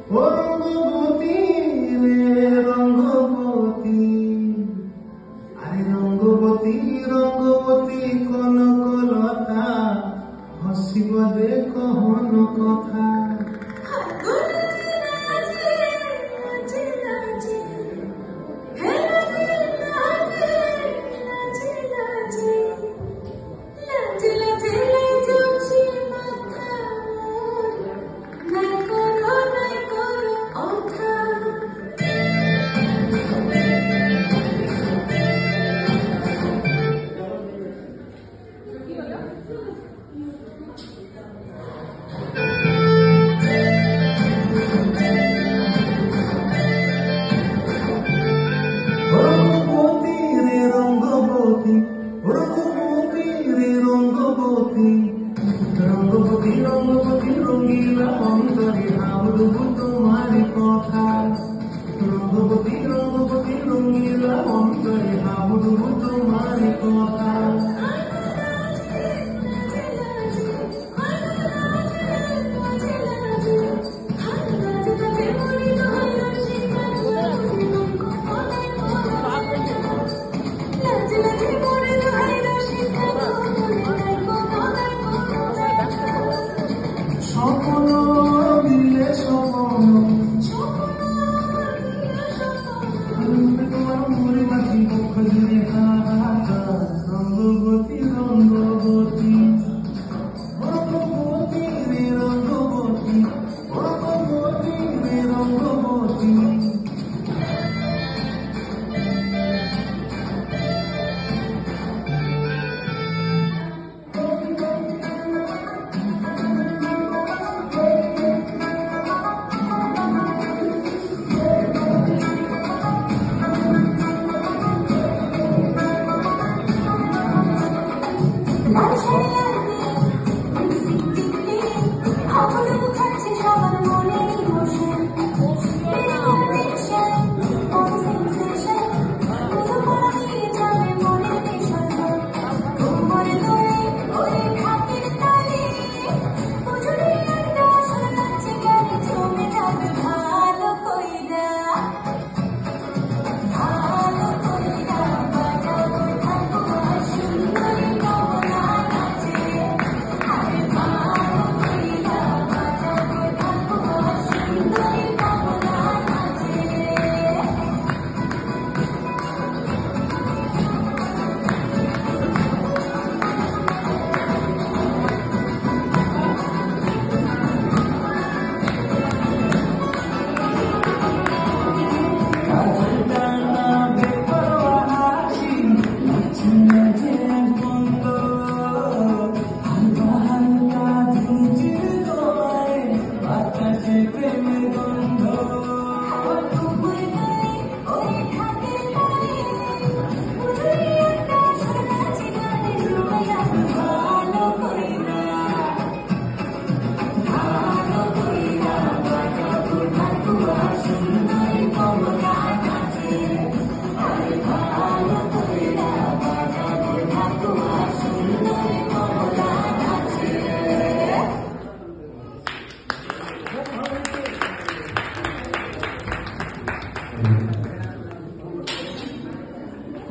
ও রঙ্গবতী রে রঙ্গবতী, আরে রঙ্গবতী রঙ্গবতী কনকলতা, হসিব দেখো হন কথা। রঙ্গবতী রঙ্গবতী রঙ্গিলা অন্তরে ভাবলু তোমার কথা। রঙ্গবতী রঙ্গবতী রঙ্গিলা অন্তরে ভাবলু তোমার কথা। স্বপ্ন দিলে স্বপ্ন তোমার মরে মাঝি পক্ষ জুড়ে হাহাকার। রঙ্গবতী রঙ্গবতী রঙ্গবতী রে রঙ্গবতী, রঙ্গবতী রে রঙ্গবতী।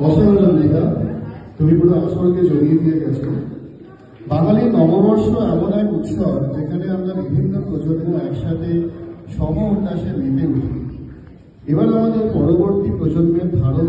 অসাধারণ লেখা, তুমি পুরো আসরকে জড়িয়ে দিয়ে গেছো। বাঙালি নববর্ষ এমন এক উৎসব যেখানে আমরা বিভিন্ন প্রজন্ম একসাথে সম উল্লাসে মেতে উঠি। এবার আমাদের পরবর্তী প্রজন্মের ধারণ